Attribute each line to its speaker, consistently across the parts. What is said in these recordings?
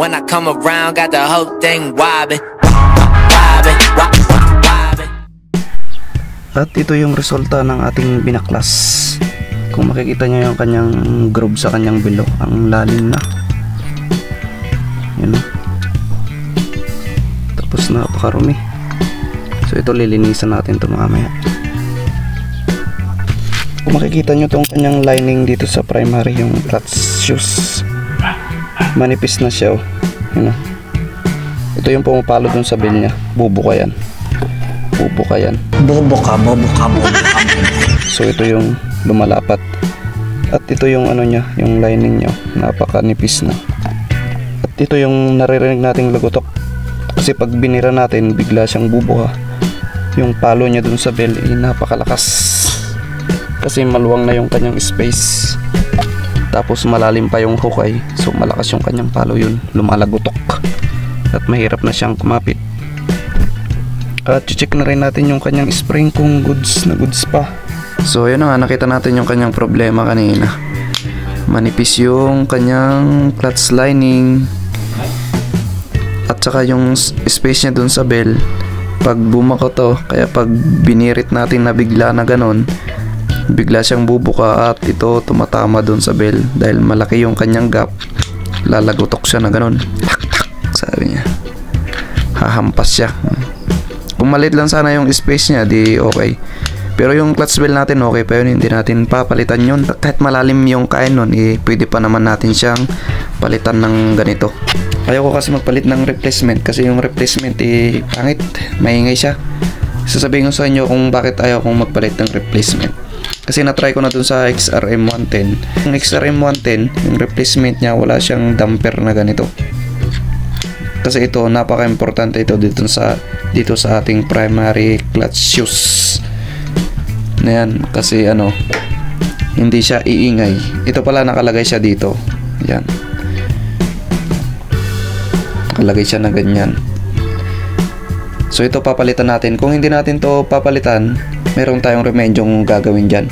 Speaker 1: when I come around, got the whole thing wobbin'.
Speaker 2: At ito yung resulta ng ating binaklas. Kung makikita nyo yung kanyang groove sa kanyang below, ang lalim na. Yan o. Tapos napakarumi. So ito lilinisan natin ito mamaya. Kung makikita nyo itong kanyang lining dito sa primary, yung clutch shoes, manipis na siya o. Yan o. Ito yung pumapalo dun sa bell nya. Bubuka yan. Bubuka yan.
Speaker 3: Bubuka.
Speaker 2: So ito yung lumalapat. At ito yung ano nya, yung lining nya, napakanipis na. At ito yung naririnig nating lagutok. Kasi pag binira natin, bigla siyang bubuha. Yung palo nya dun sa bell ay napakalakas. Kasi maluwang na yung kanyang space. Tapos malalim pa yung hukay. So malakas yung kanyang palo, yun lumalagutok. At mahirap na siyang kumapit. At check na rin natin yung kanyang spring kung goods na goods pa. So yun na nga, nakita natin yung kanyang problema kanina. Manipis yung kanyang clutch lining. At saka yung space niya dun sa bell. Pag bumako to, kaya pag binirit natin na bigla na ganon, bigla siyang bubuka at ito tumatama dun sa bell. Dahil malaki yung kanyang gap, lalagutok siya na ganon. Tak tak, sabi niya. Hahampas siya. Kung maliit lang sana yung space niya, di okay. Pero yung clutch bell natin okay pa yun, hindi natin papalitan yun. Kahit malalim yung kain nun, pwede pa naman natin siyang palitan ng ganito. Ayoko kasi magpalit ng replacement kasi yung replacement pangit, maingay siya. Sasabihin ko sa inyo kung bakit ayaw kong magpalit ng replacement. Kasi na-try ko na dun sa XRM 110. Yung XRM 110, yung replacement niya wala siyang damper na ganito. Kasi ito, napaka-importante ito dito sa ating primary clutch shoes na yan. Kasi ano, hindi siya iingay. Ito pala nakalagay siya dito. Yan. Nakalagay siya na ganyan. So ito papalitan natin. Kung hindi natin to papalitan, meron tayong remedyong gagawin dyan.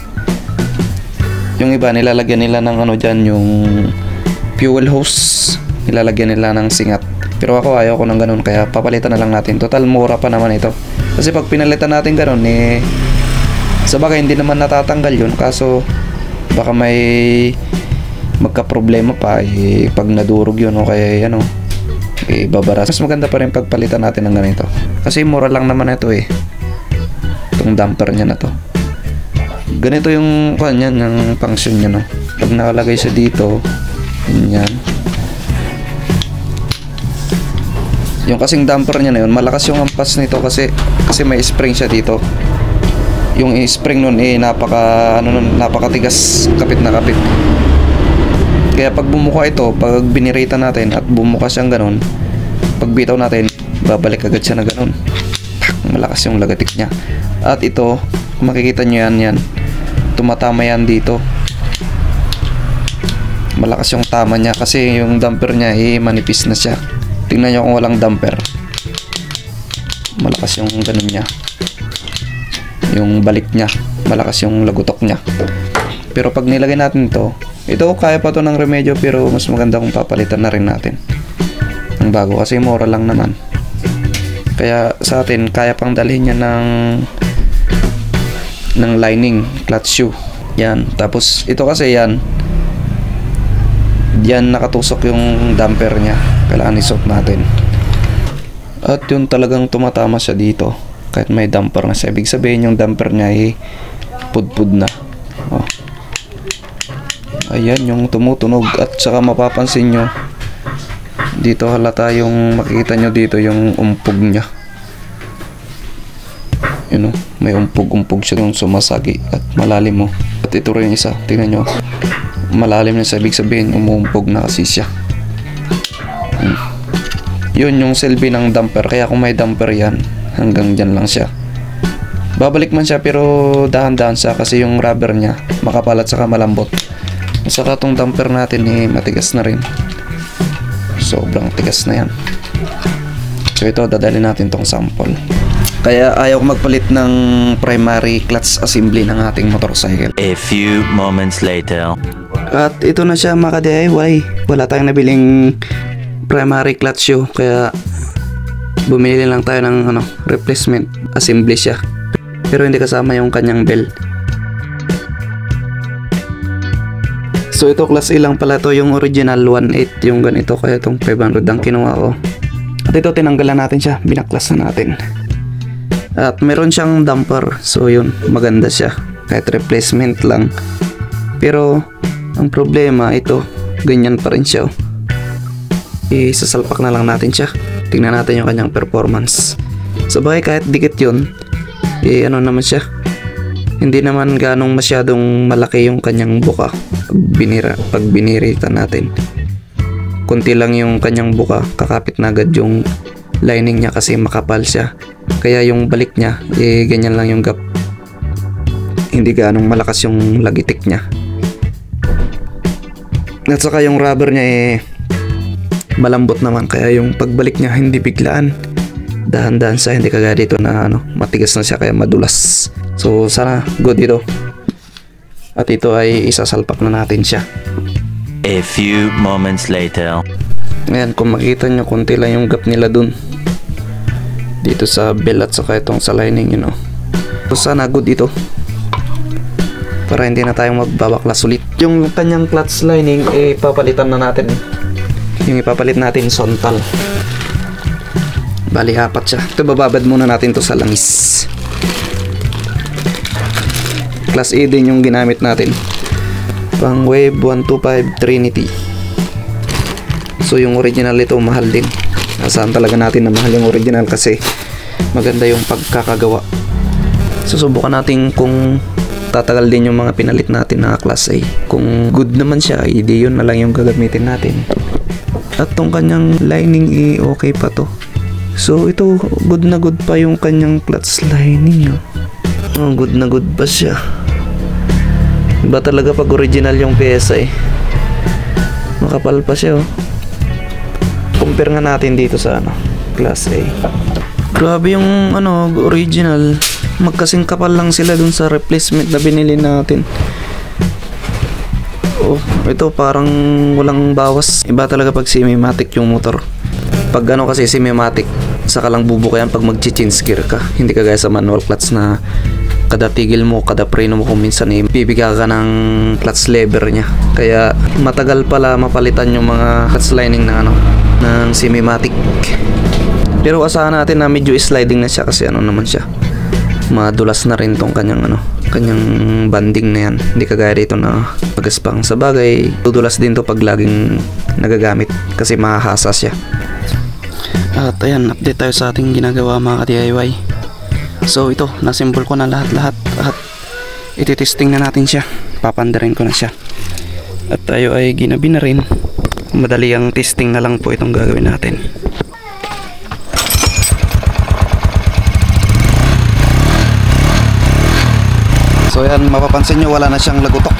Speaker 2: Yung iba nilalagyan nila ng ano dyan, yung fuel hose. Nilalagyan nila ng singat. Pero ako ayaw ko ng ganun, kaya papalitan na lang natin. Total mura pa naman ito. Kasi pag pinalitan natin ganun, sa bagay hindi naman natatanggal yun. Kaso baka may magka-problema pa pag nadurog yun o kaya ano, babaras. Mas maganda pa rin pagpalitan natin ng ganito. Kasi mura lang naman ito itong damper niya na to. Ganito yung kanya, yung function niya, no. Pag nakalagay siya dito, yan. Yung kasing damper niya na yun, malakas yung hampas nito kasi may spring siya dito. Yung spring nun napakatigas, kapit na kapit. Kaya pag bumuka ito, pag binirita natin at bumuka siyang ganun, pag bitaw natin, babalik agad siya na ganun. Malakas yung lagatik niya. At ito, kung makikita nyo yan, tumatama yan dito. Malakas yung tama niya kasi yung damper niya manipis na siya. Tingnan nyo kung walang damper, malakas yung ganun niya, yung balik niya, malakas yung lagutok niya. Pero pag nilagay natin ito kaya pa to ng remedyo, pero mas maganda kung papalitan na rin natin ng bago kasi mura lang naman. Kaya sa atin kaya pang dalhin niya ng lining clutch shoe. Yan, tapos ito kasi yan nakatusok yung damper niya, kailangan isot natin. At yun talagang tumatama siya dito kahit may damper na siya. Ibig sabihin yung damper niya pudpud na. Ayan yung tumutunog. At saka mapapansin nyo dito, halata yung makikita nyo dito yung umpog niya. Yun may umpog siya yung sumasagi at malalim At ito rin yung isa, tingnan nyo, malalim na siya, ibig sabihin umuumpog na kasi siya. Yun yung silbi ng damper. Kaya kung may damper yan, hanggang dyan lang siya. Babalik man siya pero dahan-dahan siya kasi yung rubber niya makapal at saka malambot. At saka tong damper natin matigas na rin. Sobrang tigas na yan. So ito, dadali natin tong sample. Kaya ayaw ko magpalit ng primary clutch assembly ng ating motorcycle.
Speaker 3: A few moments later.
Speaker 2: At ito na siya mga ka-DIY. Wala tayong nabiling primary clutch shoe, kaya bumili lang tayo ng replacement assembly siya, pero hindi kasama yung kanyang bell. So ito class A lang pala to, yung original 1.8 yung ganito, kaya itong 500 ang kinuha ko. At ito tinanggalan natin siya, binaklas na natin. At meron siyang damper, so yun, maganda siya kahit replacement lang. Pero ang problema ito, ganyan pa rin siya. Isasalpak na lang natin siya, tingnan natin yung kanyang performance. Sabay kahit dikit yun, ano naman siya, hindi naman ganong masyadong malaki yung kanyang buka pag biniritan natin. Kunti lang yung kanyang buka, kakapit na agad yung lining niya kasi makapal siya. Kaya yung balik niya, ganyan lang yung gap. Hindi ganong malakas yung lagitik niya. At saka yung rubber niya malambot naman, kaya yung pagbalik niya hindi biglaan. Dahan-dahan siya, hindi kagaya dito na matigas na siya kaya madulas. So sana good ito. At ito ay isasalpak na natin siya.
Speaker 3: A few moments later.
Speaker 2: Ayan, kung makita nyo, konti lang yung gap nila dun dito sa bell at saka itong sa lining, So sana good ito, para hindi na tayong magbabaklas ulit. Yung kanyang clutch lining, papalitan na natin. Yung ipapalit natin sontal. Bali 4 siya. Ito, bababad muna natin to sa langis. Class A din yung ginamit natin, pang Wave 125 Trinity. So yung original ito mahal din. Nasaan talaga natin na mahal yung original kasi maganda yung pagkakagawa. Susubukan natin kung tatagal din yung mga pinalit natin na class A. Kung good naman siya, hindi yun na lang yung gagamitin natin. At tong kanyang lining okay pa to. So ito, good na good pa yung kanyang clutch lining. Good na good pa siya. Iba talaga pag original yung pyesa makapal pa siya. Compare nga natin dito sa class A. Grabe yung original, magkasing kapal lang sila dun sa replacement na binili natin. Ito parang walang bawas. Iba talaga pag semi-matic yung motor. Pag kasi semi-matic, saka lang bubukayan pag mag-change gear ka. Hindi kagaya sa manual clutch na kada tigil mo, kada preno mo, kung minsan bibigyan ka ng clutch lever niya. Kaya matagal pala mapalitan yung mga clutch lining na ng semi-matic. Pero asahan natin na medyo sliding na siya kasi naman siya, madulas na rin tong kanyang banding na yan. Hindi kagaya dito na magaspang. Sa bagay, dudulas din to pag laging nagagamit kasi mahahasa siya. At ayan, update tayo sa ating ginagawa mga ka-DIY. So ito, nasimbol ko na lahat-lahat at ititesting na natin siya. Papandarin ko na siya. At tayo ay ginabi na rin. Madali ang testing na lang po itong gagawin natin. So yan, mapapansin nyo wala na siyang lagutok.